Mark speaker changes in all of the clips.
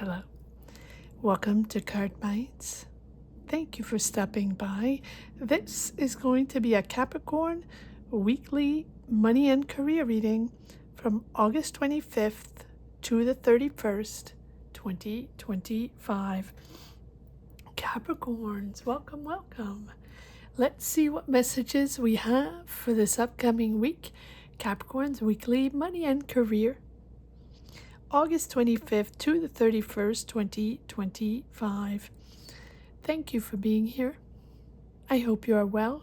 Speaker 1: Hello. Welcome to Cardminds. Thank you for stopping by. This is going to be a Capricorn weekly money and career reading from August 25th to the 31st, 2025. Capricorns, welcome, welcome. Let's see what messages we have for this upcoming week. Capricorn's weekly money and career. August 25th to the 31st, 2025. Thank you for being here. I hope you are well.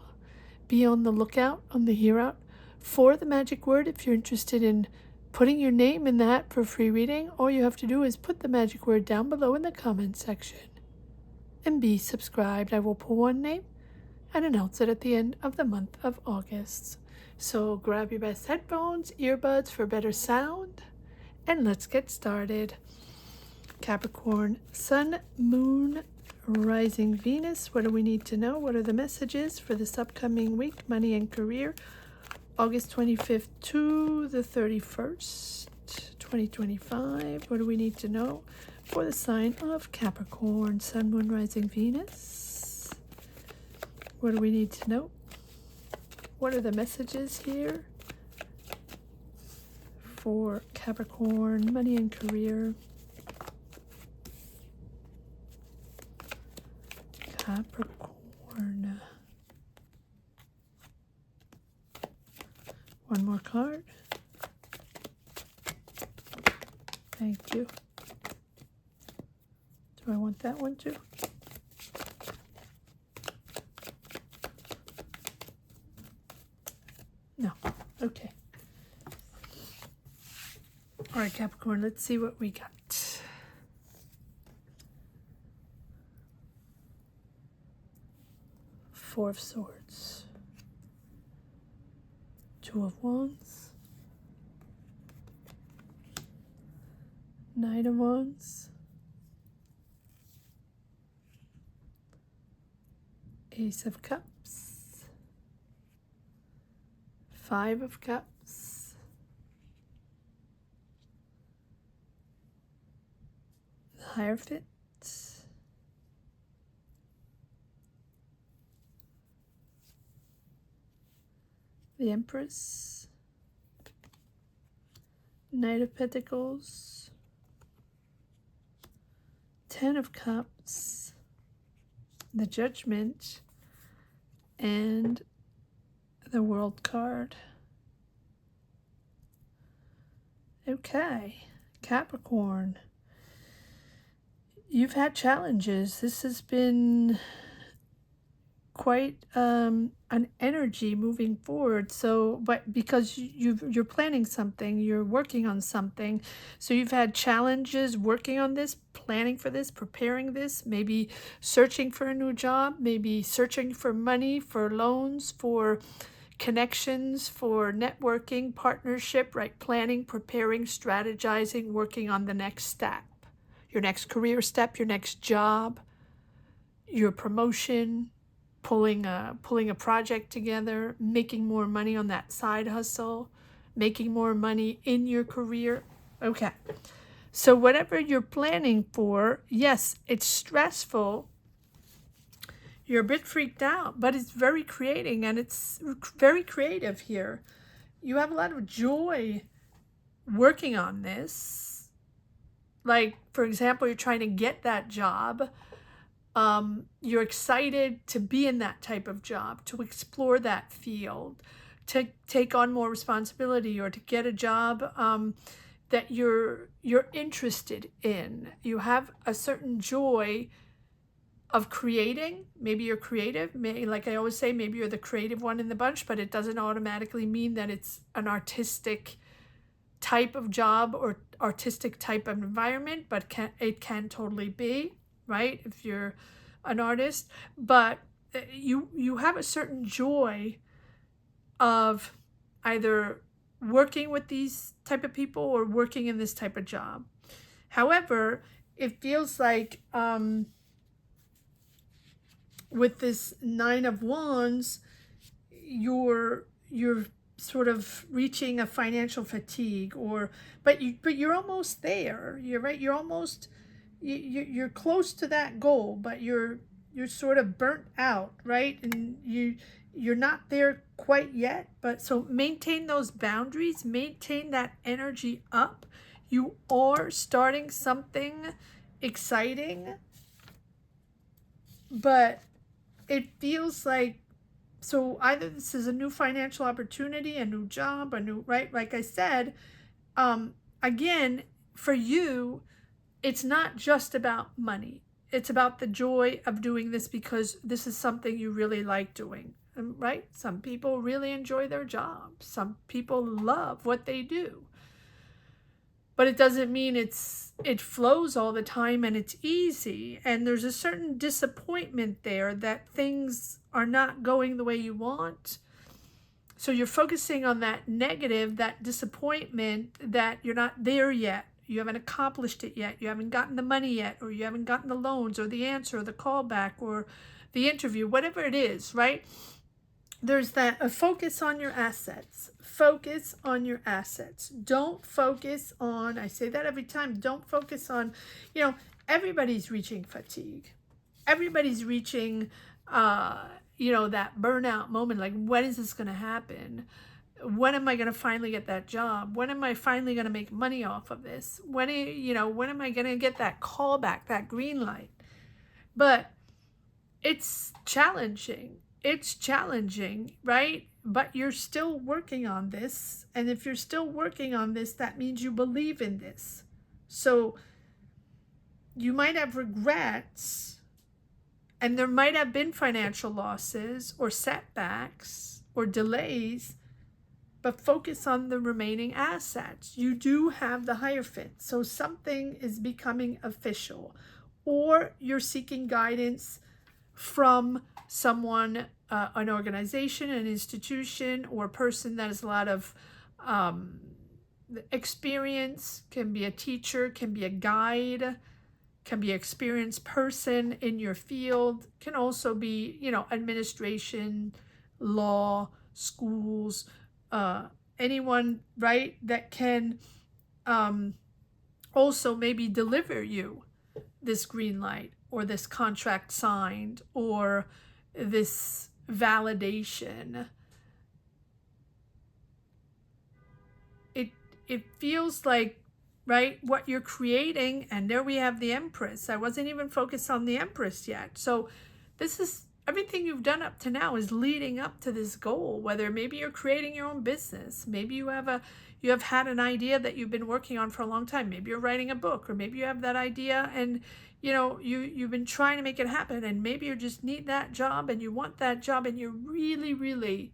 Speaker 1: Be on the lookout, on the hear out for the magic word. If you're interested in putting your name in the hat for free reading, all you have to do is put the magic word down below in the comment section. And be subscribed. I will pull one name and announce it at the end of the month of August. So grab your best headphones, earbuds for better sound. And let's get started. Capricorn, Sun, Moon, Rising Venus. What do we need to know? What are the messages for this upcoming week? Money and career. August 25th to the 31st, 2025. What do we need to know for the sign of Capricorn? Sun, Moon, Rising Venus. What do we need to know? What are the messages here for Capricorn, money and career? Capricorn. One more card. Thank you. Do I want that one too? No. Okay. All right, Capricorn, let's see what we got. Four of Swords. Two of Wands. Knight of Wands. Ace of Cups. Five of Cups. The Hierophant. The Empress. Knight of Pentacles. Ten of Cups. The Judgment. And the World card. Okay, Capricorn. You've had challenges. This has been quite an energy moving forward. So, but because you're planning something, you're working on something, so you've had challenges working on this, planning for this, preparing this, maybe searching for a new job, maybe searching for money, for loans, for connections, for networking, partnership, right? Planning, preparing, strategizing, working on the next step, your next career step, your next job, your promotion, pulling a project together, making more money on that side hustle, making more money in your career. Okay. So whatever you're planning for, yes, it's stressful. You're a bit freaked out, but it's very creating and it's very creative here. You have a lot of joy working on this. Like, for example, you're trying to get that job. You're excited to be in that type of job, to explore that field, to take on more responsibility, or to get a job that you're interested in. You have a certain joy of creating. Maybe you're creative. Maybe, like I always say, maybe you're the creative one in the bunch, but it doesn't automatically mean that it's an artistic type of job or artistic type of environment, but it can totally be, right, if you're an artist. But you have a certain joy of either working with these type of people or working in this type of job. However, it feels like with this Nine of Wands, you're sort of reaching a financial fatigue, or but you're almost there. You're right. You're almost you're close to that goal, but you're sort of burnt out, right? And you're not there quite yet. But so maintain those boundaries, maintain that energy up. You are starting something exciting, but it feels like, so either this is a new financial opportunity, a new job, a new, right? Like I said, again, for you, it's not just about money. It's about the joy of doing this because this is something you really like doing, right? Some people really enjoy their job. Some people love what they do. But it doesn't mean it flows all the time and it's easy. And there's a certain disappointment there that things are not going the way you want. So you're focusing on that negative, that disappointment, that you're not there yet. You haven't accomplished it yet. You haven't gotten the money yet, or you haven't gotten the loans or the answer or the callback or the interview, whatever it is, right? There's that a focus on your assets. Focus on your assets. Don't focus on, I say that every time, don't focus on, everybody's reaching fatigue. Everybody's reaching, that burnout moment. Like, when is this going to happen? When am I going to finally get that job? When am I finally going to make money off of this? When am I going to get that call back, that green light? But it's challenging. It's challenging, right? But you're still working on this. And if you're still working on this, that means you believe in this. So you might have regrets, and there might have been financial losses or setbacks or delays, but focus on the remaining assets. You do have the Hierophant, so something is becoming official, or you're seeking guidance from someone, an organization, an institution, or a person that has a lot of experience. Can be a teacher, can be a guide, can be an experienced person in your field, can also be, administration, law, schools, anyone, right, that can also maybe deliver you this green light or this contract signed or this validation. It feels like, right, what you're creating, and there we have the Empress. I wasn't even focused on the Empress yet. So this is everything you've done up to now is leading up to this goal. Whether maybe you're creating your own business, maybe you have had an idea that you've been working on for a long time. Maybe you're writing a book, or maybe you have that idea and you've been trying to make it happen, and maybe you just need that job and you want that job, and you're really, really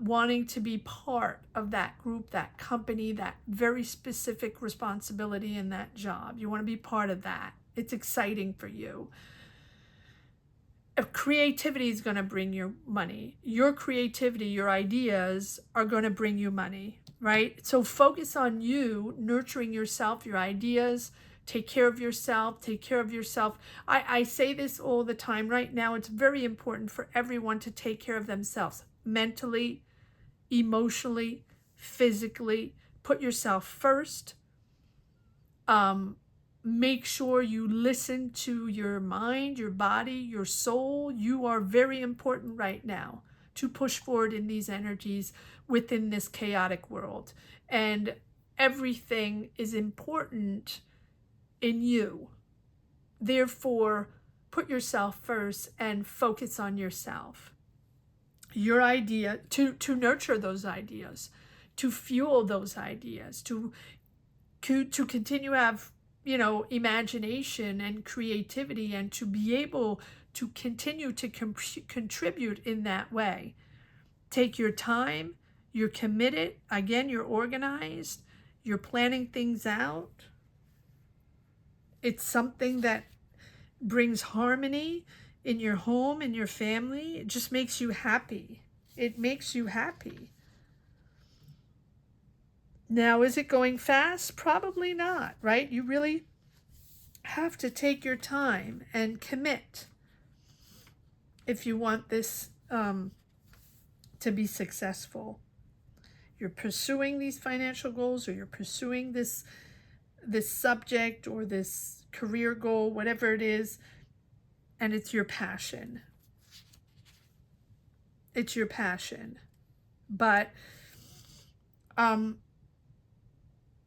Speaker 1: wanting to be part of that group, that company, that very specific responsibility in that job. You want to be part of that. It's exciting for you. If creativity is going to bring you money, your creativity, your ideas are going to bring you money, right? So focus on you, nurturing yourself, your ideas. Take care of yourself. Take care of yourself. I say this all the time. Right now, it's very important for everyone to take care of themselves. Mentally, emotionally, physically. Put yourself first. Make sure you listen to your mind, your body, your soul. You are very important right now to push forward in these energies within this chaotic world. And everything is important in you. Therefore, put yourself first and focus on yourself. Your idea, to nurture those ideas, to fuel those ideas, to continue to have, imagination and creativity, and to be able to continue to contribute in that way. Take your time, you're committed, again, you're organized, you're planning things out. It's something that brings harmony in your home, in your family. It just makes you happy. It makes you happy. Now, is it going fast? Probably not, right? You really have to take your time and commit if you want this to be successful. You're pursuing these financial goals, or you're pursuing this this subject or this career goal, whatever it is, and it's your passion. It's your passion. But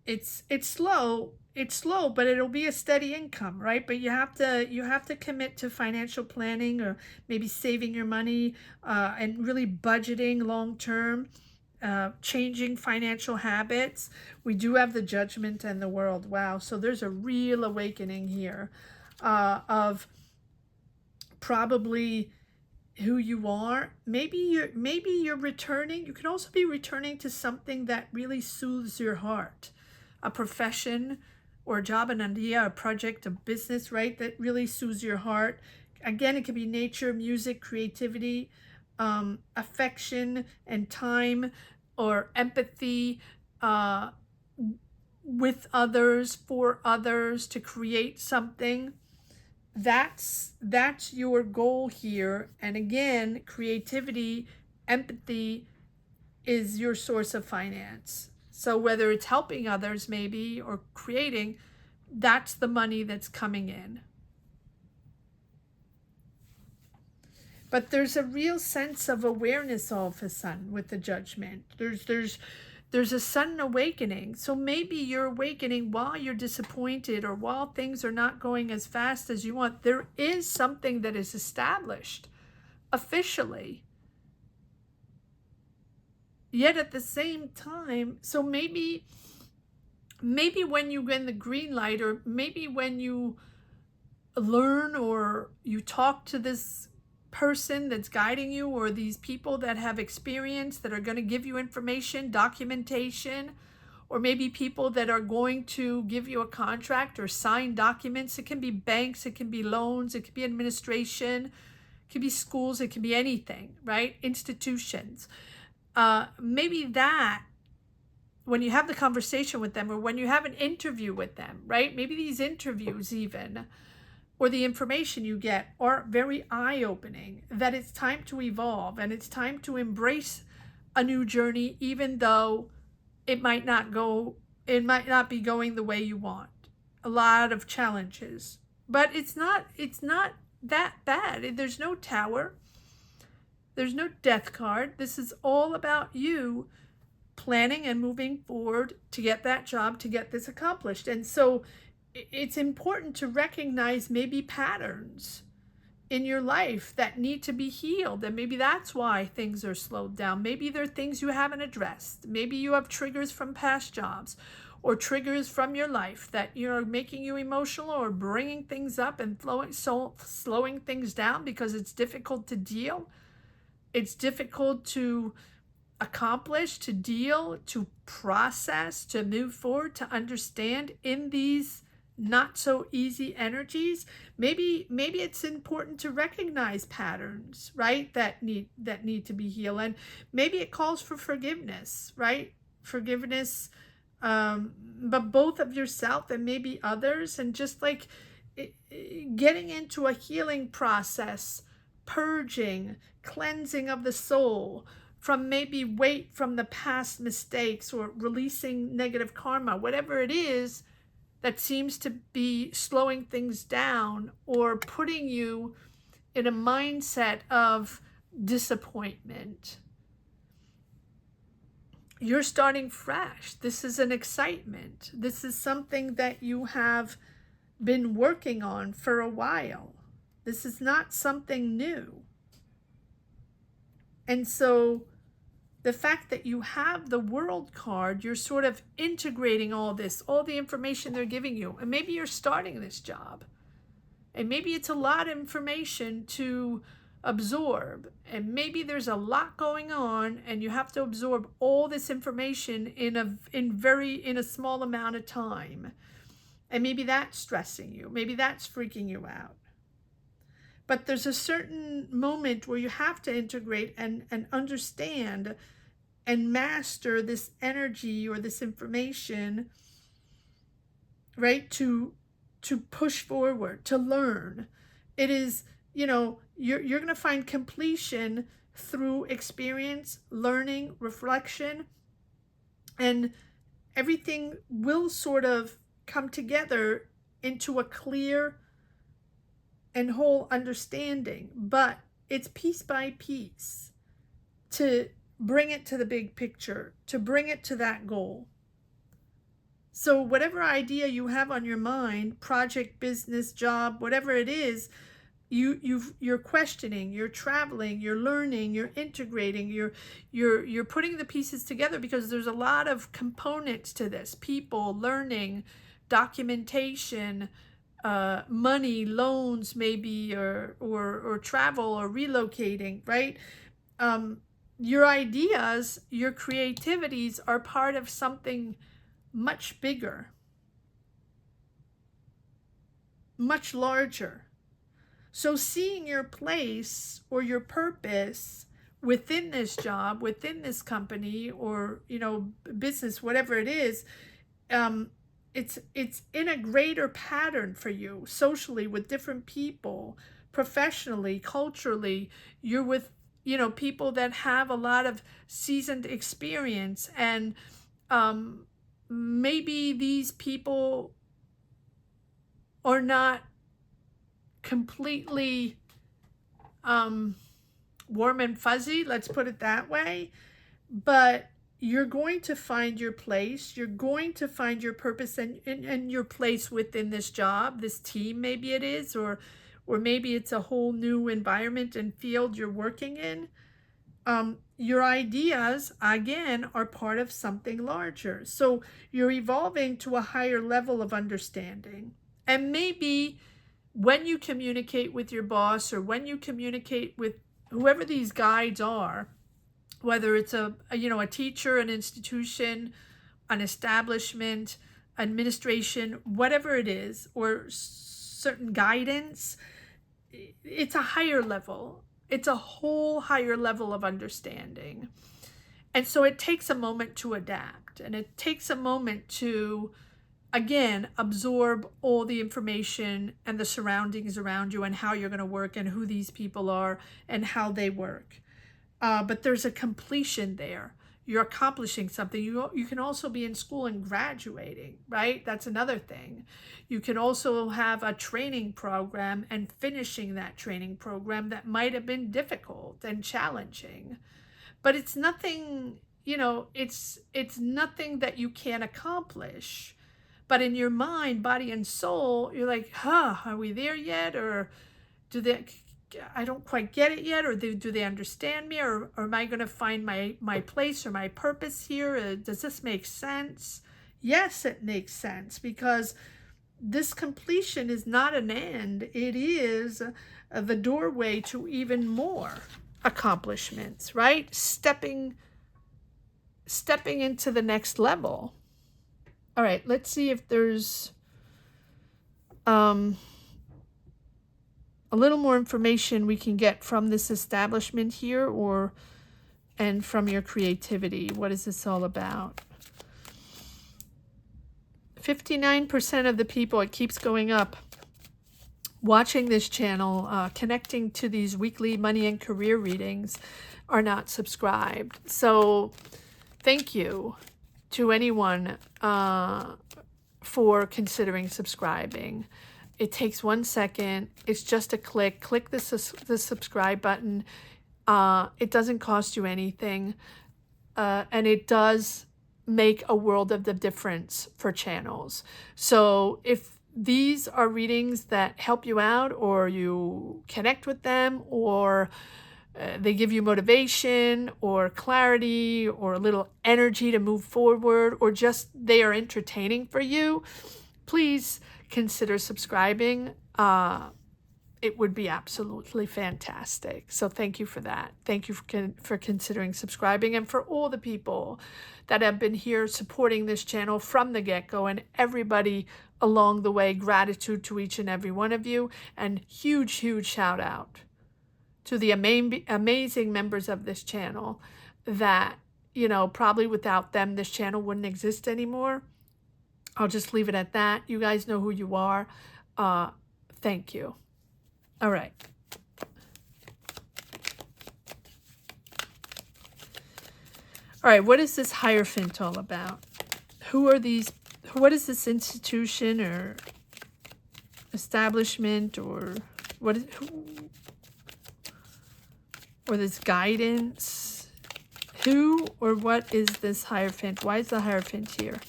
Speaker 1: it's slow. It's slow, but it'll be a steady income, right? But you have to commit to financial planning, or maybe saving your money, and really budgeting long term, changing financial habits. We do have the Judgment and the World. Wow. So there's a real awakening here, of probably who you are. Maybe you're returning. You can also be returning to something that really soothes your heart, a profession or a job, an idea, a project, a business, right, that really soothes your heart. Again, it could be nature, music, creativity, affection and time, or empathy, with others, for others, to create something. That's your goal here. And again, creativity, empathy is your source of finance. So whether it's helping others maybe, or creating, that's the money that's coming in. But there's a real sense of awareness all of a sudden with the Judgment. There's a sudden awakening. So maybe you're awakening while you're disappointed, or while things are not going as fast as you want. There is something that is established officially. Yet at the same time, so maybe when you get the green light, or maybe when you learn or you talk to this person that's guiding you, or these people that have experience that are going to give you information, documentation, or maybe people that are going to give you a contract or sign documents. It can be banks, it can be loans, it can be administration, it can be schools, it can be anything, right? Institutions. Maybe that, when you have the conversation with them, or when you have an interview with them, right? Maybe these interviews even, or the information you get, are very eye-opening, that it's time to evolve and it's time to embrace a new journey, even though it might not be going the way you want. A lot of challenges, but it's not that bad. There's no tower. There's no death card. This is all about you planning and moving forward to get that job, to get this accomplished. And so it's important to recognize maybe patterns in your life that need to be healed. And maybe that's why things are slowed down. Maybe there are things you haven't addressed. Maybe you have triggers from past jobs, or triggers from your life that are making you emotional, or bringing things up and slowing things down because it's difficult to deal. It's difficult to accomplish, to deal, to process, to move forward, to understand in these not so easy energies. Maybe it's important to recognize patterns, right, that need to be healed. And maybe it calls for forgiveness, right? Forgiveness, but both of yourself and maybe others, and just like getting into a healing process, purging, cleansing of the soul from maybe weight from the past mistakes, or releasing negative karma, whatever it is that seems to be slowing things down, or putting you in a mindset of disappointment. You're starting fresh. This is an excitement. This is something that you have been working on for a while. This is not something new. And so the fact that you have the World card, you're sort of integrating all this, all the information they're giving you. And maybe you're starting this job, and maybe it's a lot of information to absorb, and maybe there's a lot going on, and you have to absorb all this information in a small amount of time. And maybe that's stressing you. Maybe that's freaking you out. But there's a certain moment where you have to integrate and understand and master this energy, or this information, right? To push forward, to learn. It is, you're going to find completion through experience, learning, reflection, and everything will sort of come together into a clear and whole understanding, but it's piece by piece to bring it to the big picture, to bring it to that goal. So whatever idea you have on your mind, project, business, job, whatever it is, you're questioning, you're traveling, you're learning, you're integrating, you're putting the pieces together, because there's a lot of components to this: people, learning, documentation, money, loans maybe, or travel, or relocating, right? Your ideas, your creativities are part of something much bigger, much larger. So seeing your place or your purpose within this job, within this company, or, you know, business, whatever it is, it's in a greater pattern for you, socially, with different people, professionally, culturally. You're with, you know, people that have a lot of seasoned experience, and maybe these people are not completely warm and fuzzy, let's put it that way, but you're going to find your place. You're going to find your purpose and your place within this job, this team, maybe it is, or maybe it's a whole new environment and field you're working in. Your ideas, again, are part of something larger. So you're evolving to a higher level of understanding. And maybe when you communicate with your boss, or when you communicate with whoever these guides are, whether it's a teacher, an institution, an establishment, administration, whatever it is, or certain guidance, it's a higher level. It's a whole higher level of understanding. And so it takes a moment to adapt, and it takes a moment to, again, absorb all the information and the surroundings around you, and how you're going to work, and who these people are, and how they work. But there's a completion there. You're accomplishing something. You can also be in school and graduating, right? That's another thing. You can also have a training program and finishing that training program that might have been difficult and challenging. But it's nothing, it's nothing that you can't accomplish. But in your mind, body, and soul, you're like, are we there yet? Or I don't quite get it yet, or do they understand me, or am I going to find my place or my purpose here? Does this make sense? Yes, it makes sense, because this completion is not an end. It is the doorway to even more accomplishments, right? Stepping into the next level. All right, let's see if there's a little more information we can get from this establishment here, and from your creativity. What is this all about? 59% of the people, it keeps going up, watching this channel, connecting to these weekly money and career readings, are not subscribed. So thank you to anyone for considering subscribing. It takes 1 second. It's just a click. Click the subscribe button. It doesn't cost you anything. And it does make a world of the difference for channels. So if these are readings that help you out, or you connect with them, or they give you motivation or clarity or a little energy to move forward, or just they are entertaining for you, please consider subscribing. It would be absolutely fantastic. So thank you for that. Thank you for considering subscribing, and for all the people that have been here supporting this channel from the get-go, and everybody along the way. Gratitude to each and every one of you, and huge shout out to the amazing members of this channel that, probably without them, this channel wouldn't exist anymore. I'll just leave it at that. You guys know who you are. Thank you. All right. All right, what is this Hierophant all about? Who are these what is this institution or establishment, or what is, or this guidance? Who or what is this Hierophant? Why is the Hierophant here?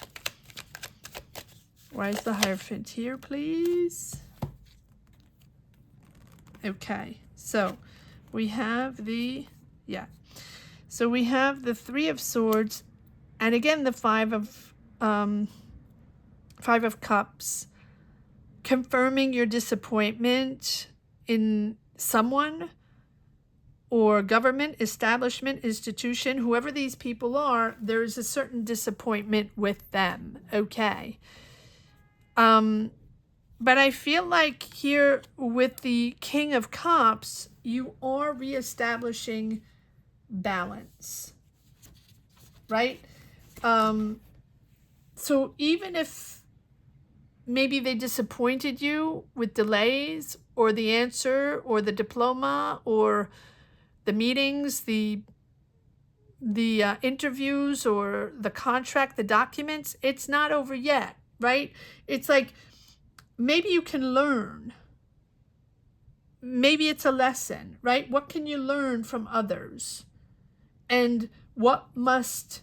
Speaker 1: Why is the Hierophant here, please? Okay, so we have the, so we have the Three of Swords, and again the Five of Cups, confirming your disappointment in someone or government, establishment, institution, whoever these people are. There is a certain disappointment with them, okay? But I feel like here with the King of Cups, you are reestablishing balance, right? So even if maybe they disappointed you with delays or the answer or the diploma or the meetings, the interviews or the contract, the documents, it's not over yet, right? It's like, maybe you can learn. Maybe it's a lesson, right? What can you learn from others? And what must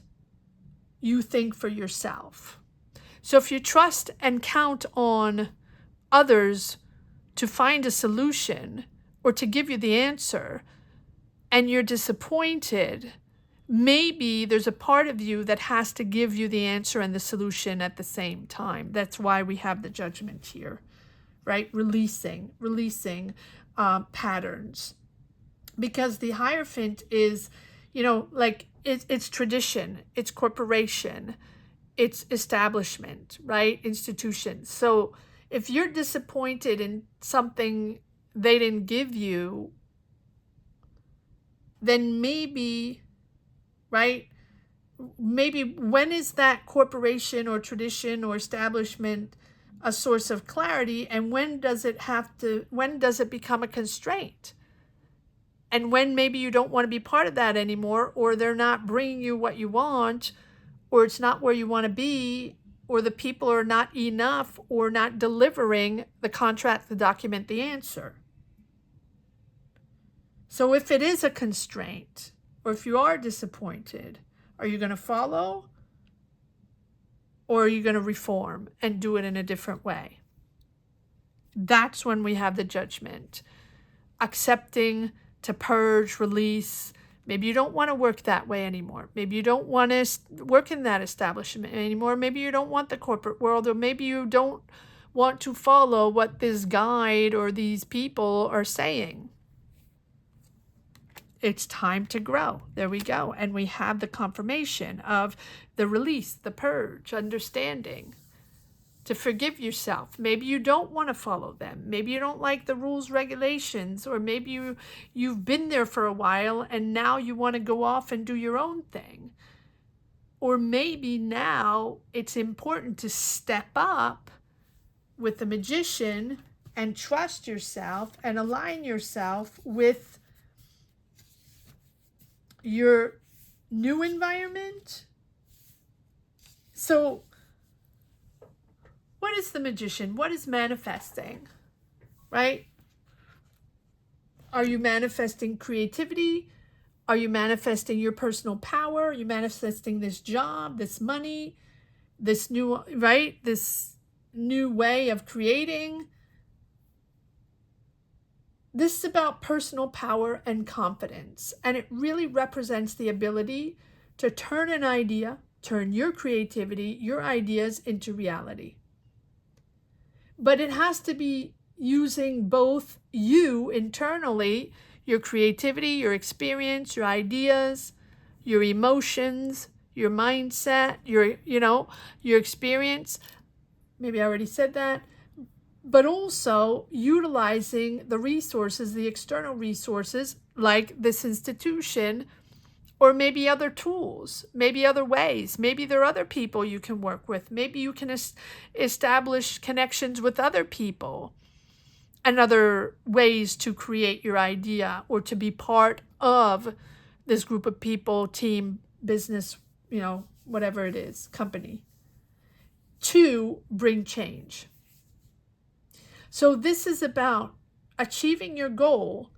Speaker 1: you think for yourself? So if you trust and count on others to find a solution or to give you the answer, and you're disappointed, maybe there's a part of you that has to give you the answer and the solution at the same time. That's why we have the Judgment here, right? Releasing patterns. Because the Hierophant is, like it's tradition, it's corporation, it's establishment, right? Institutions. So if you're disappointed in something they didn't give you, then maybe, right? Maybe when is that corporation or tradition or establishment a source of clarity, and when does it become a constraint? And when maybe you don't want to be part of that anymore, or they're not bringing you what you want, or it's not where you want to be, or the people are not enough, or not delivering the contract, the document, the answer. So if it is a constraint, or if you are disappointed, are you going to follow? Or are you going to reform and do it in a different way? That's when we have the Judgment. Accepting to purge, release. Maybe you don't want to work that way anymore. Maybe you don't want to work in that establishment anymore. Maybe you don't want the corporate world, or maybe you don't want to follow what this guide or these people are saying. It's time to grow. There we go. And we have the confirmation of the release, the purge, understanding, to forgive yourself. Maybe you don't want to follow them. Maybe you don't like the rules, regulations, or maybe you've been there for a while and now you want to go off and do your own thing. Or maybe now it's important to step up with the Magician and trust yourself and align yourself with your new environment. So what is the Magician? What is manifesting, right? Are you manifesting creativity? Are you manifesting your personal power? Are you manifesting this job, this money, this new, right? This new way of creating? This is about personal power and confidence, and it really represents the ability to turn an idea, turn your creativity, your ideas into reality. But it has to be using both you internally, your creativity, your experience, your ideas, your emotions, your mindset, your experience. Maybe I already said that. But also utilizing the resources, the external resources, like this institution, or maybe other tools, maybe other ways. Maybe there are other people you can work with. Maybe you can establish connections with other people and other ways to create your idea or to be part of this group of people, team, business, whatever it is, company. to bring change. So this is about achieving your goal,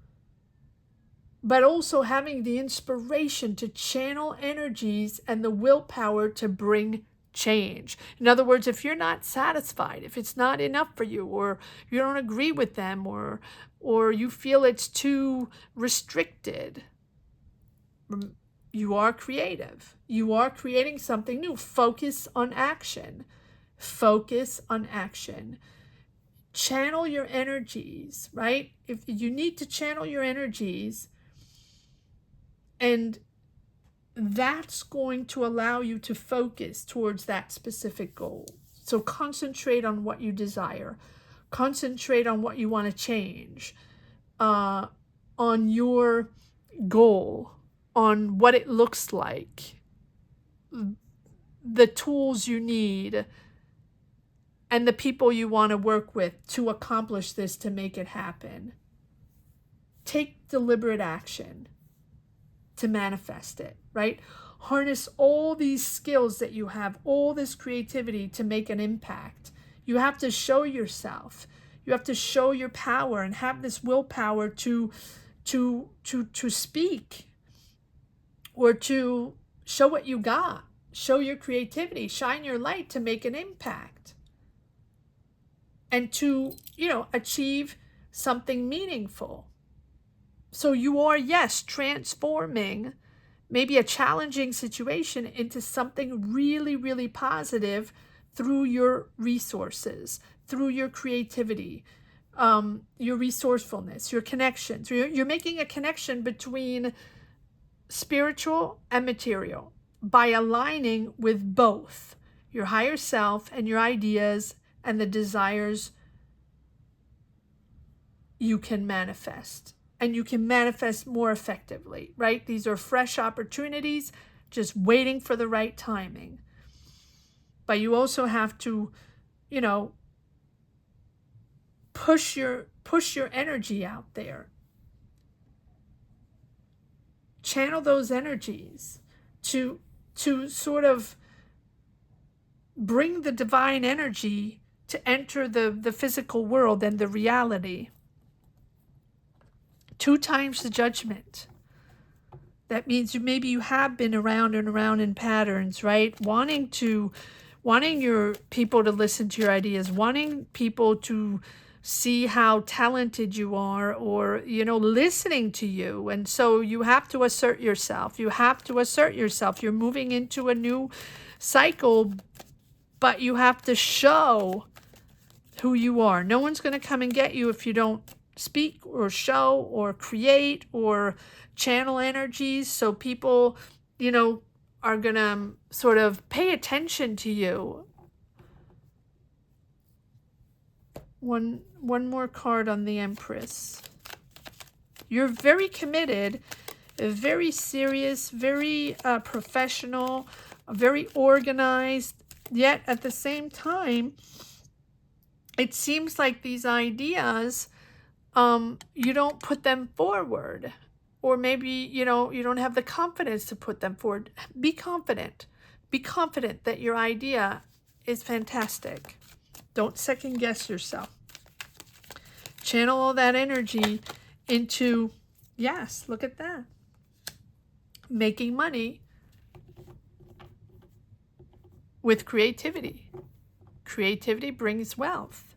Speaker 1: but also having the inspiration to channel energies and the willpower to bring change. In other words, if you're not satisfied, if it's not enough for you, or you don't agree with them, or you feel it's too restricted, you are creative. You are creating something new. Focus on action. Focus on action. Channel your energies, right? If you need to channel your energies, and that's going to allow you to focus towards that specific goal. So concentrate on what you desire. Concentrate on what you want to change, on your goal, on what it looks like, the tools you need, and the people you want to work with to accomplish this, to make it happen. Take deliberate action to manifest it, right? Harness all these skills that you have, all this creativity to make an impact. You have to show yourself. You have to show your power and have this willpower to speak, or to show what you got. Show your creativity, shine your light to make an impact, and to, achieve something meaningful. So you are, yes, transforming maybe a challenging situation into something really, really positive through your resources, through your creativity, your resourcefulness, your connections. You're making a connection between spiritual and material by aligning with both your higher self and your ideas and the desires you can manifest. And you can manifest more effectively, right? These are fresh opportunities, just waiting for the right timing. But you also have to, push your energy out there. Channel those energies to sort of bring the divine energy to enter the physical world and the reality. 2 times the judgment. That means maybe you have been around and around in patterns, right? Wanting your people to listen to your ideas, wanting people to see how talented you are, or, listening to you. And so you have to assert yourself. You have to assert yourself. You're moving into a new cycle, but you have to show who you are. No one's going to come and get you if you don't speak or show or create or channel energies. So people, are going to sort of pay attention to you. One more card on the Empress. You're very committed, very serious, very professional, very organized, yet at the same time, it seems like these ideas, you don't put them forward, or maybe, you don't have the confidence to put them forward. Be confident. Be confident that your idea is fantastic. Don't second guess yourself. Channel all that energy into, yes, look at that, making money with creativity. Creativity brings wealth.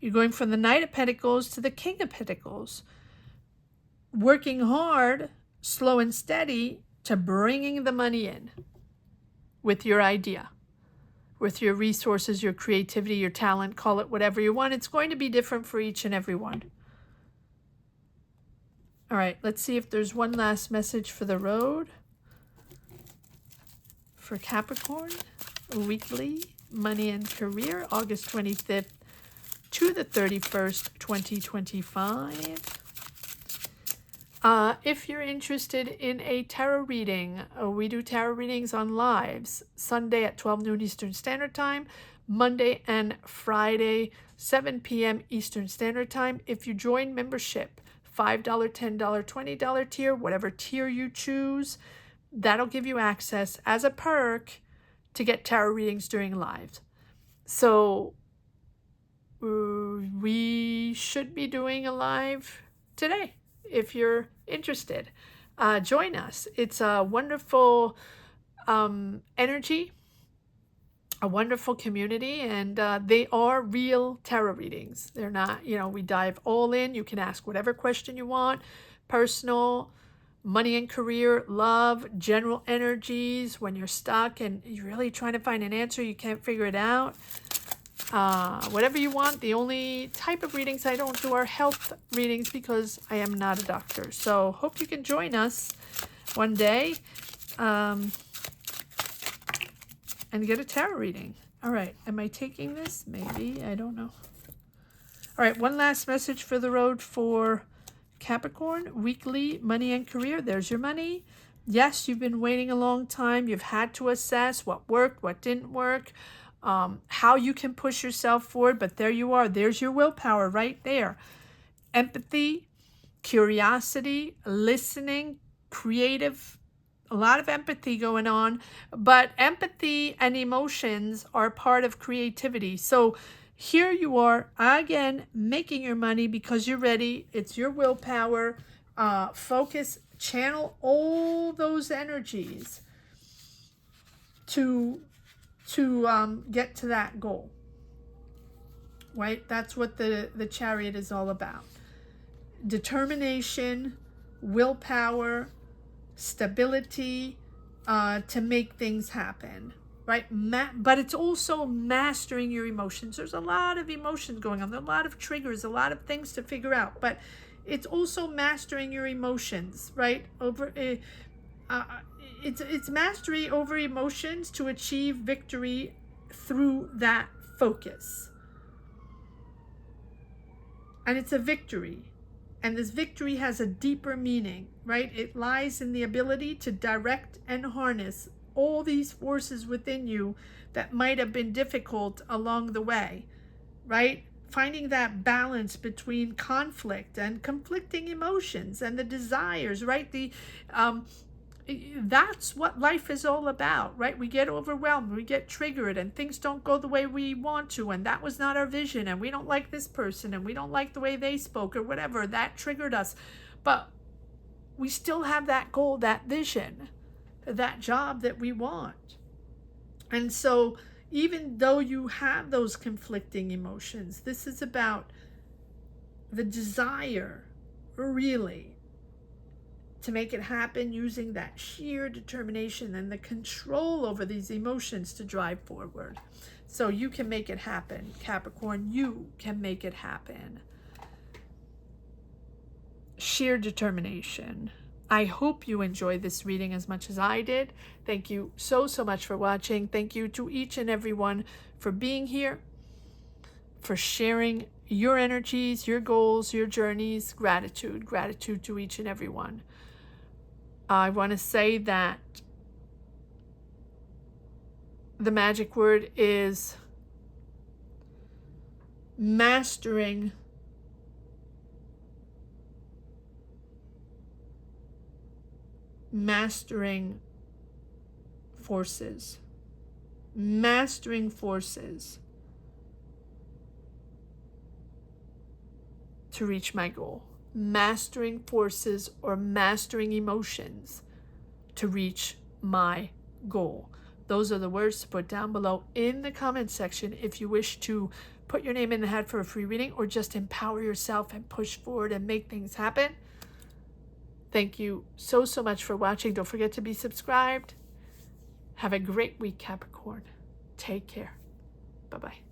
Speaker 1: You're going from the Knight of Pentacles to the King of Pentacles. Working hard, slow and steady, to bringing the money in with your idea, with your resources, your creativity, your talent, call it whatever you want. It's going to be different for each and every one. All right, let's see if there's one last message for the road. For Capricorn, weekly money and career, August 25th to the 31st, 2025. If you're interested in a tarot reading, we do tarot readings on lives, Sunday at 12 noon Eastern Standard Time, Monday and Friday, 7 p.m. Eastern Standard Time. If you join membership, $5, $10, $20 tier, whatever tier you choose, that'll give you access as a perk to get tarot readings during lives. So we should be doing a live today. If you're interested, join us. It's a wonderful energy, a wonderful community, and they are real tarot readings. They're not, we dive all in. You can ask whatever question you want, personal, money and career, love, general energies, when you're stuck and you're really trying to find an answer, you can't figure it out. Whatever you want. The only type of readings I don't do are health readings because I am not a doctor. So hope you can join us one day. And get a tarot reading. All right, am I taking this? Maybe, I don't know. All right, one last message for the road for Capricorn. Weekly money and career. There's your money. Yes, you've been waiting a long time. You've had to assess what worked, what didn't work, how you can push yourself forward. But there you are. There's your willpower right there. Empathy, curiosity, listening, creative, a lot of empathy going on, but empathy and emotions are part of creativity. So here you are again, making your money because you're ready. It's your willpower. Focus, channel all those energies to get to that goal. Right? That's what the Chariot is all about. Determination, willpower, stability, to make things happen, right? But it's also mastering your emotions. There's a lot of emotions going on. There are a lot of triggers, a lot of things to figure out. But it's also mastering your emotions, right? It's mastery over emotions to achieve victory through that focus. And it's a victory. And this victory has a deeper meaning, right? It lies in the ability to direct and harness all these forces within you that might have been difficult along the way, right? Finding that balance between conflict and conflicting emotions and the desires, right? That's what life is all about, right? We get overwhelmed, we get triggered, and things don't go the way we want to, and that was not our vision, and we don't like this person, and we don't like the way they spoke, or whatever, that triggered us. But we still have that goal, that vision, that job that we want. And so even though you have those conflicting emotions, this is about the desire, really, to make it happen using that sheer determination and the control over these emotions to drive forward. So you can make it happen, Capricorn. You can make it happen. Sheer determination. I hope you enjoyed this reading as much as I did. Thank you so much for watching. Thank you to each and every one for being here, for sharing your energies, your goals, your journeys. Gratitude to each and every one. I want to say that the magic word is mastering forces. Mastering forces to reach my goal. Mastering forces or mastering emotions to reach my goal. Those are the words to put down below in the comment section if you wish to put your name in the hat for a free reading or just empower yourself and push forward and make things happen. Thank you so much for watching. Don't forget to be subscribed. Have a great week, Capricorn. Take care. Bye-bye.